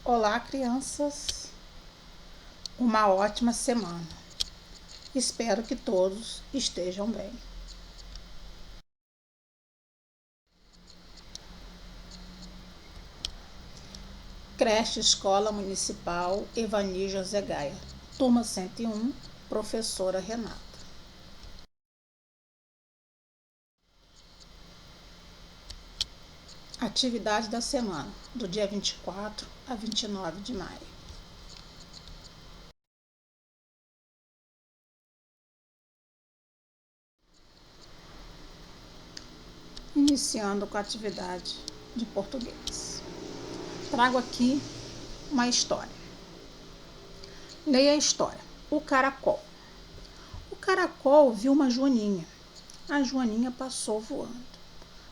Olá, crianças. Uma ótima semana. Espero que todos estejam bem. Creche Escola Municipal Evani José Gaia, turma 101, professora Renata. Atividade da semana, do dia 24 a 29 de maio. Iniciando com a atividade de português. Trago aqui uma história. Leia a história. O caracol. O caracol viu uma joaninha. A joaninha passou voando.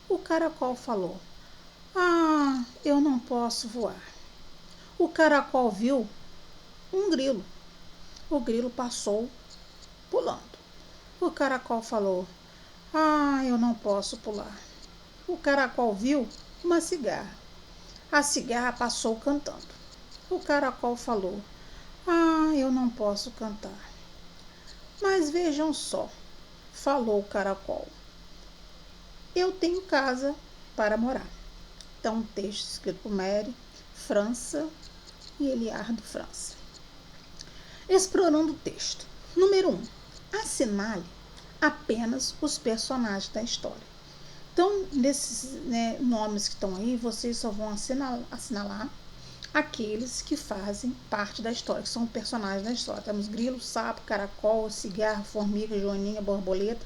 O caracol falou: "Ah, eu não posso voar." O caracol viu um grilo. O grilo passou pulando. O caracol falou: "Ah, eu não posso pular." O caracol viu uma cigarra. A cigarra passou cantando. O caracol falou: "Ah, eu não posso cantar." "Mas vejam só", falou o caracol, "eu tenho casa para morar." Então, um texto escrito por Mary França e Eliardo França. Explorando o texto. Número 1. Assinale apenas os personagens da história. Então, nesses nomes que estão aí, vocês só vão assinalar aqueles que fazem parte da história, que são personagens da história. Temos grilo, sapo, caracol, cigarro, formiga, joaninha, borboleta,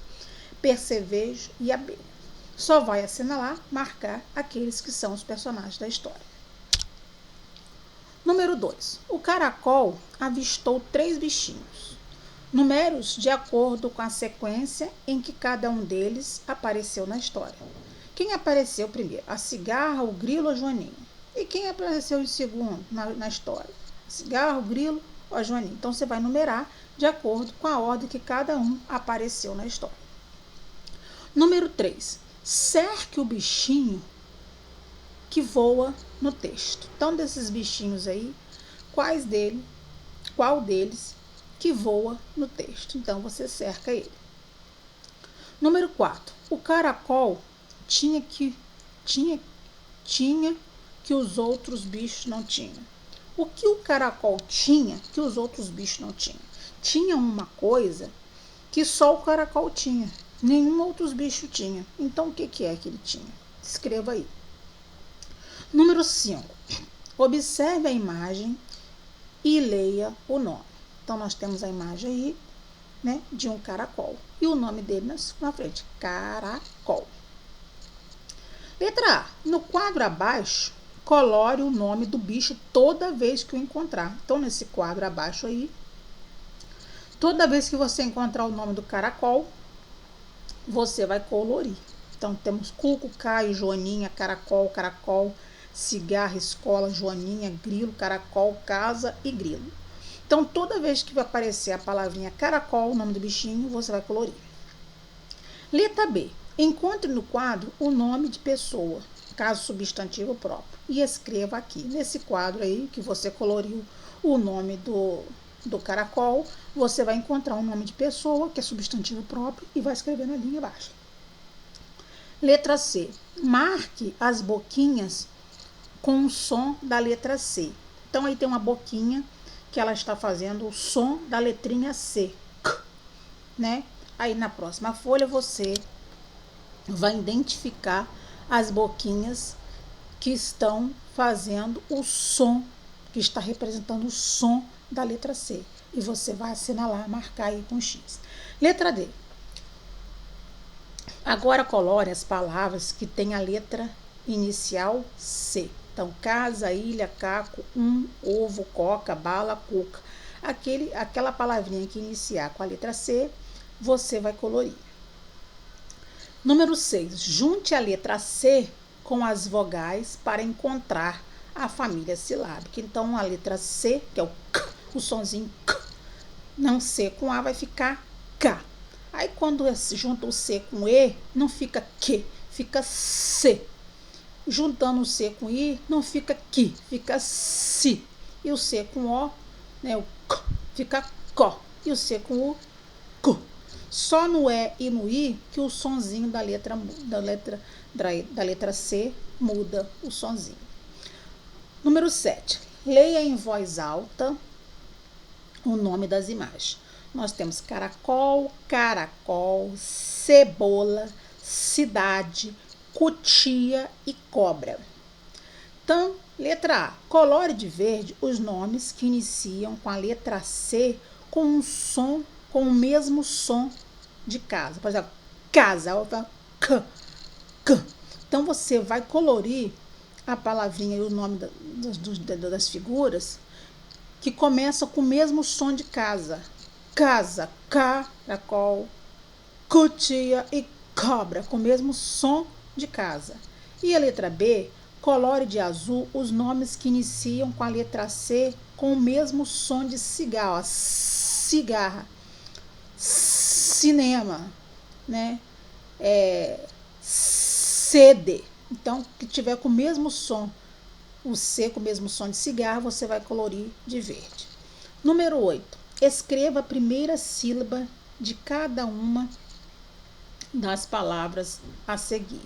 percevejo e abelha. Só vai assinalar, marcar aqueles que são os personagens da história. Número 2. O caracol avistou 3 bichinhos. Numere-os de acordo com a sequência em que cada um deles apareceu na história. Quem apareceu primeiro? A cigarra, o grilo ou a joaninha? E quem apareceu em segundo na história? A cigarra, o grilo ou a joaninha? Então você vai numerar de acordo com a ordem que cada um apareceu na história. Número 3. Cerque o bichinho que voa no texto. Então, desses bichinhos aí, qual deles que voa no texto? Então, você cerca ele. Número 4. O caracol tinha que os outros bichos não tinham. O que o caracol tinha que os outros bichos não tinham? Tinha uma coisa que só o caracol tinha, nenhum outros bicho tinha. Então, o que é que ele tinha? Escreva aí. Número 5. Observe a imagem e leia o nome. Então, nós temos a imagem aí, de um caracol. E o nome dele na frente, caracol. Letra A. No quadro abaixo, colore o nome do bicho toda vez que o encontrar. Então, nesse quadro abaixo aí, toda vez que você encontrar o nome do caracol, você vai colorir. Então, temos cuco, caio, joaninha, caracol, cigarra, escola, joaninha, grilo, caracol, casa e grilo. Então, toda vez que vai aparecer a palavrinha caracol, o nome do bichinho, você vai colorir. Letra B. Encontre no quadro o nome de pessoa, caso substantivo próprio, e escreva aqui. Nesse quadro aí, que você coloriu o nome do caracol, você vai encontrar um nome de pessoa, que é substantivo próprio, e vai escrever na linha abaixo. Letra C. Marque as boquinhas com o som da letra C. Então, aí tem uma boquinha que ela está fazendo o som da letrinha C, Aí, na próxima folha, você vai identificar as boquinhas que estão fazendo o som, que está representando o som da letra C. E você vai assinalar, marcar aí com X. Letra D. Agora colore as palavras que têm a letra inicial C. Então, casa, ilha, caco, ovo, coca, bala, cuca. Aquela palavrinha que iniciar com a letra C, você vai colorir. Número 6. Junte a letra C com as vogais para encontrar a família silábica. Então, a letra C, que é o K, o sonzinho K, não C com A, vai ficar K. Aí, quando junta o C com E, não fica Q, fica C. juntando o C com I, não fica qui, fica si. E o C com O, né, o k, fica có. E o C com U, cu. Só no E e no I que o sonzinho da letra C muda o sonzinho. Número 7. Leia em voz alta o nome das imagens. Nós temos caracol, caracol, cebola, cidade, cutia e cobra. Então, letra A. Colore de verde os nomes que iniciam com a letra C com um som, com o mesmo som de casa. Por exemplo, casa, k, k. Então, você vai colorir a palavrinha e o nome das figuras que começam com o mesmo som de casa. Casa, caracol, cutia e cobra, com o mesmo som de casa. E a letra B, colore de azul os nomes que iniciam com a letra C com o mesmo som de cigarra, cigarra, cinema, né? CD. Então, que tiver com o mesmo som, o C com o mesmo som de cigarro, você vai colorir de verde. Número 8. Escreva a primeira sílaba de cada uma das palavras a seguir.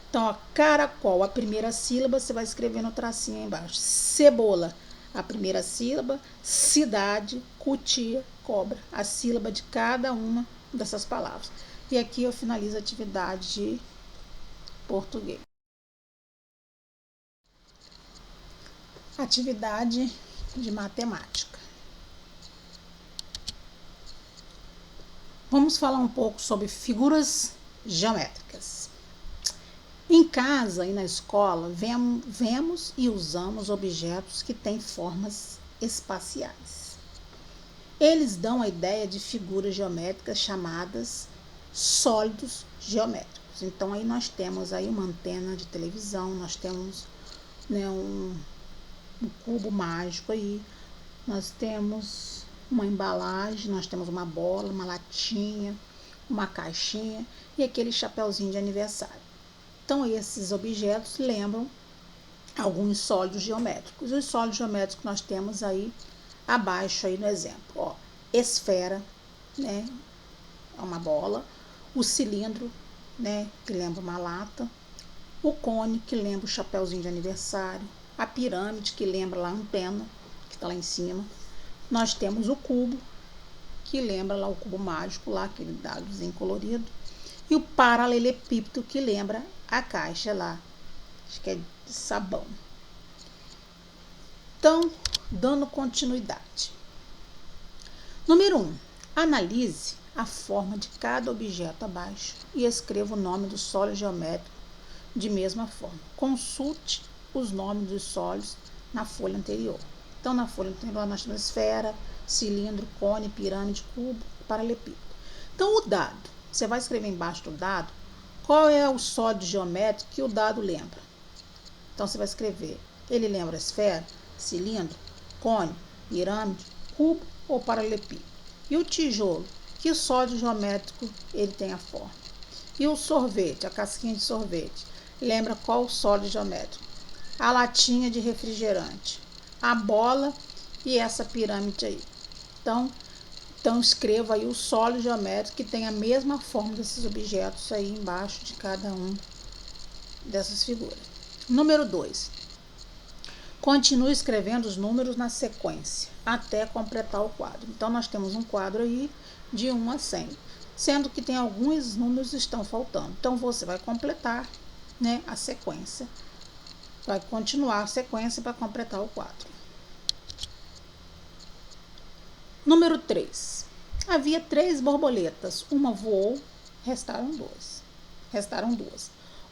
Então, ó, caracol, a primeira sílaba, você vai escrever no tracinho aí embaixo. Cebola, a primeira sílaba. Cidade, cutia, cobra, a sílaba de cada uma dessas palavras. E aqui eu finalizo a atividade de português. Atividade de matemática. Vamos falar um pouco sobre figuras geométricas. Em casa e na escola, vemos e usamos objetos que têm formas espaciais. Eles dão a ideia de figuras geométricas chamadas sólidos geométricos. Então, aí nós temos aí uma antena de televisão, nós temos, né, um cubo mágico aí, nós temos uma embalagem, nós temos uma bola, uma latinha, uma caixinha e aquele chapeuzinho de aniversário. Então, esses objetos lembram alguns sólidos geométricos. Os sólidos geométricos que nós temos aí abaixo aí no exemplo, ó, esfera, né, é uma bola, o cilindro, né, que lembra uma lata, o cone, que lembra o chapeuzinho de aniversário, a pirâmide, que lembra lá a antena, que está lá em cima. Nós temos o cubo, que lembra lá o cubo mágico, lá aquele dadozinho colorido. E o paralelepípedo, que lembra a caixa lá, acho que é de sabão. Então, dando continuidade. Número 1. Analise a forma de cada objeto abaixo e escreva o nome do sólido geométrico de mesma forma. Consulte os nomes dos sólidos na folha anterior. Então, na folha anterior nós temos esfera, cilindro, cone, pirâmide, cubo, paralelepípedo. Então, o dado, você vai escrever embaixo do dado qual é o sólido geométrico que o dado lembra. Então, você vai escrever, ele lembra esfera, cilindro, cone, pirâmide, cubo ou paralelepípedo. E o tijolo, que sólido geométrico ele tem a forma. E o sorvete, a casquinha de sorvete, lembra qual sólido geométrico? A latinha de refrigerante, a bola e essa pirâmide aí. Então escreva aí o sólido geométrico que tem a mesma forma desses objetos aí embaixo de cada um dessas figuras. Número 2. Continue escrevendo os números na sequência até completar o quadro. Então, nós temos um quadro aí de 1 a 100, sendo que tem alguns números que estão faltando. Então, você vai completar, né, a sequência. Vai continuar a sequência para completar o quadro. Número 3. Havia 3 borboletas. Uma voou, restaram duas.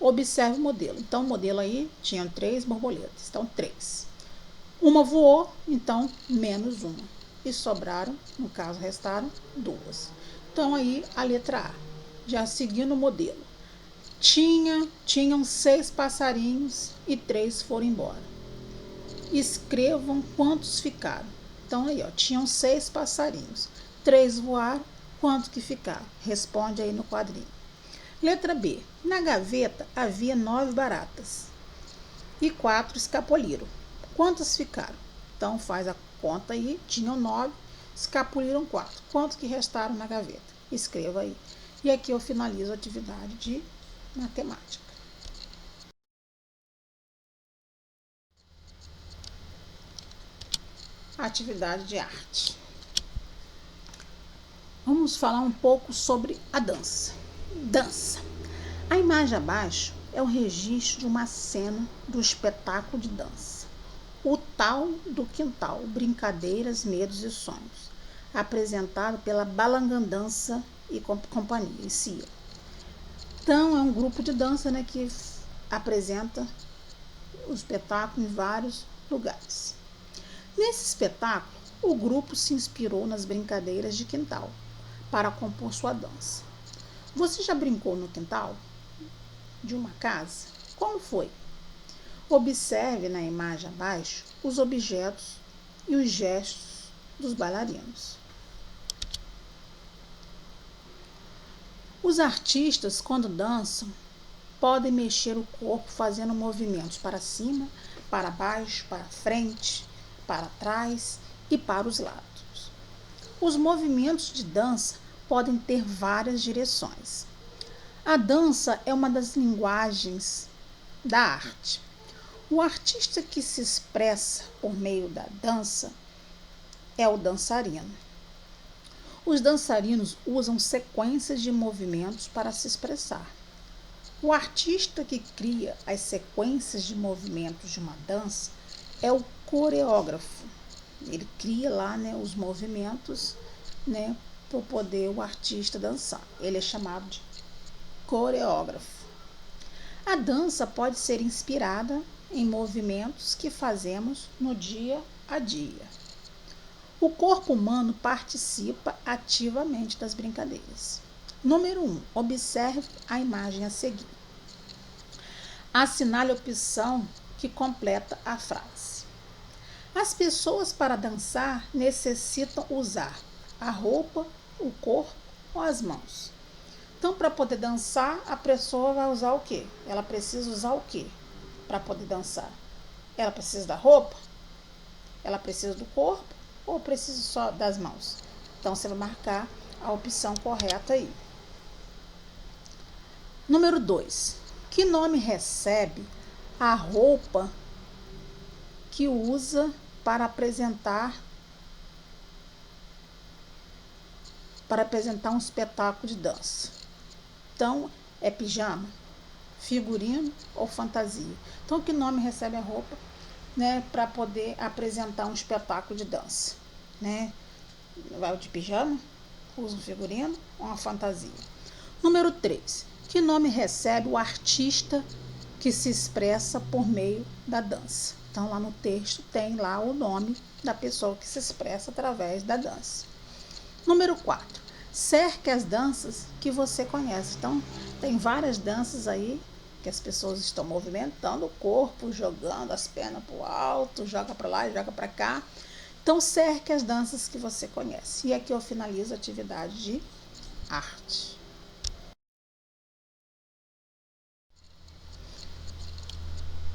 Observe o modelo. Então, o modelo aí tinha 3 borboletas. Então, 3. Uma voou, então, menos uma. E sobraram, no caso, restaram 2. Então, aí, a letra A. Já seguindo o modelo. Tinham 6 passarinhos e 3 foram embora. Escrevam quantos ficaram. Então, aí, ó, tinham 6 passarinhos. 3 voaram, quanto que ficaram? Responde aí no quadrinho. Letra B. Na gaveta havia 9 baratas. e 4 escapuliram. Quantas ficaram? Então faz a conta aí, tinham 9, escapuliram 4. Quantos que restaram na gaveta? Escreva aí. E aqui eu finalizo a atividade de matemática. Atividade de arte. Vamos falar um pouco sobre a dança. Dança. A imagem abaixo é o registro de uma cena do espetáculo de dança. O tal do quintal, brincadeiras, medos e sonhos, apresentado pela Balangandança e companhia, CIA. Então é um grupo de dança, né, que apresenta o espetáculo em vários lugares. Nesse espetáculo, o grupo se inspirou nas brincadeiras de quintal para compor sua dança. Você já brincou no quintal de uma casa? Como foi? Observe na imagem abaixo os objetos e os gestos dos bailarinos. Os artistas, quando dançam, podem mexer o corpo fazendo movimentos para cima, para baixo, para frente, para trás e para os lados. Os movimentos de dança podem ter várias direções. A dança é uma das linguagens da arte. O artista que se expressa por meio da dança é o dançarino. Os dançarinos usam sequências de movimentos para se expressar. O artista que cria as sequências de movimentos de uma dança é o coreógrafo. Ele cria lá, né, os movimentos, né, para poder o artista dançar. Ele é chamado de coreógrafo. A dança pode ser inspirada em movimentos que fazemos no dia a dia. O corpo humano participa ativamente das brincadeiras. Número 1. Observe a imagem a seguir. Assinale a opção que completa a frase. As pessoas para dançar necessitam usar a roupa, o corpo ou as mãos. Então, para poder dançar, a pessoa vai usar o quê? Ela precisa usar o quê para poder dançar? Ela precisa da roupa? Ela precisa do corpo? Ou precisa só das mãos? Então, você vai marcar a opção correta aí. Número 2. Que nome recebe a roupa que usa para apresentar um espetáculo de dança? Então, é pijama, figurino ou fantasia? Então, que nome recebe a roupa, né, para poder apresentar um espetáculo de dança? Né? Vai de pijama, usa um figurino ou uma fantasia? Número 3. Que nome recebe o artista que se expressa por meio da dança? Então, lá no texto tem lá o nome da pessoa que se expressa através da dança. Número 4. Cerque as danças que você conhece. Então, tem várias danças aí que as pessoas estão movimentando o corpo, jogando as pernas para o alto, joga para lá e joga para cá. Então, cerque as danças que você conhece. E aqui eu finalizo a atividade de arte.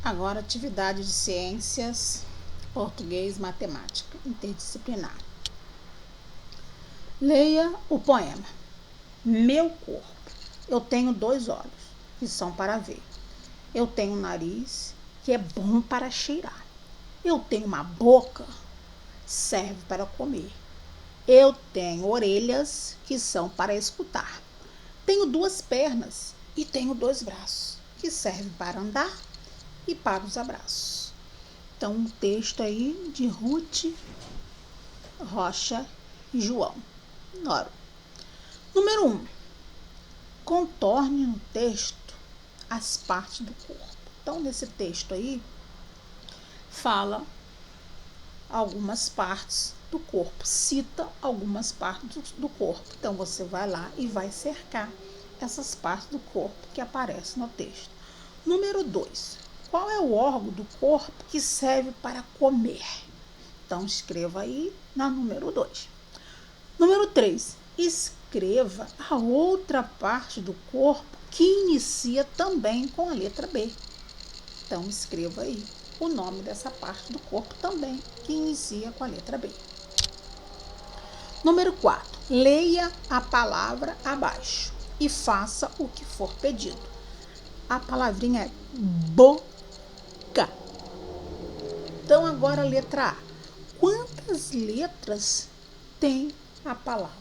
Agora, atividade de ciências, português, matemática, interdisciplinar. Leia o poema. Meu corpo. Eu tenho 2 olhos, que são para ver. Eu tenho um nariz, que é bom para cheirar. Eu tenho uma boca, serve para comer. Eu tenho orelhas, que são para escutar. Tenho 2 pernas e tenho 2 braços, que servem para andar e para os abraços. Então, um texto aí de Ruth Rocha e João Noro. Número 1. Contorne no texto as partes do corpo. Então, nesse texto aí, fala algumas partes do corpo, cita algumas partes do corpo. Então, você vai lá e vai cercar essas partes do corpo que aparecem no texto. Número 2. Qual é o órgão do corpo que serve para comer? Então, escreva aí na número 2. Número 3. Escreva a outra parte do corpo que inicia também com a letra B. Então, escreva aí o nome dessa parte do corpo também, que inicia com a letra B. Número 4. Leia a palavra abaixo e faça o que for pedido. A palavrinha é boca. Então, agora a letra A. Quantas letras tem a palavra?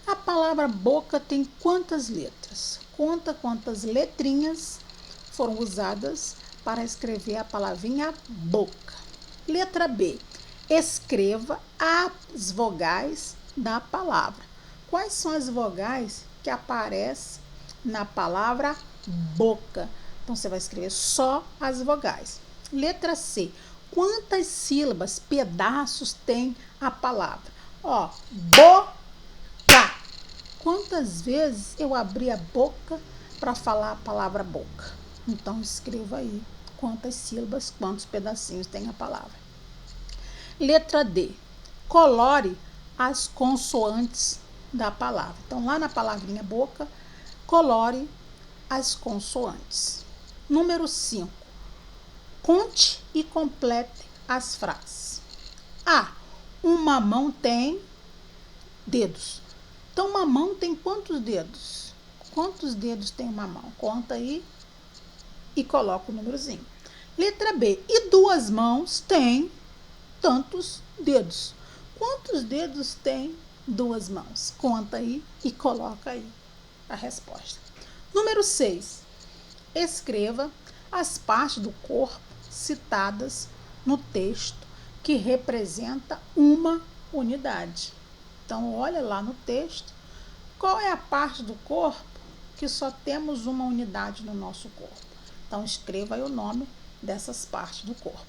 A palavra boca tem quantas letras? Conta quantas letrinhas foram usadas para escrever a palavrinha boca. Letra B. Escreva as vogais da palavra. Quais são as vogais que aparecem na palavra boca? Então, você vai escrever só as vogais. Letra C. Quantas sílabas, pedaços tem a palavra? Ó, boca. Quantas vezes eu abri a boca para falar a palavra boca? Então, escreva aí quantas sílabas, quantos pedacinhos tem a palavra. Letra D. Colore as consoantes da palavra. Então, lá na palavrinha boca, colore as consoantes. Número 5. Conte e complete as frases. A. Uma mão tem dedos. Então, uma mão tem quantos dedos? Quantos dedos tem uma mão? Conta aí e coloca o númerozinho. Letra B. E duas mãos têm tantos dedos. Quantos dedos tem duas mãos? Conta aí e coloca aí a resposta. Número 6. Escreva as partes do corpo citadas no texto que representa uma unidade. Então, olha lá no texto, qual é a parte do corpo que só temos uma unidade no nosso corpo. Então, escreva aí o nome dessas partes do corpo.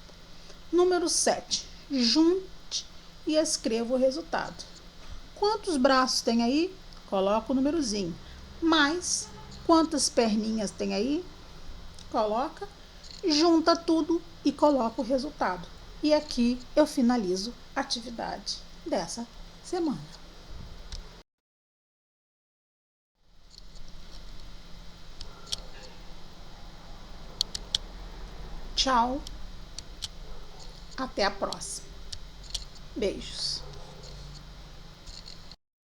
Número 7. Junte e escreva o resultado. Quantos braços tem aí? Coloca o númerozinho. Mais quantas perninhas tem aí? Coloca, junta tudo e coloca o resultado. E aqui eu finalizo a atividade dessa semana. Tchau. Até a próxima. Beijos.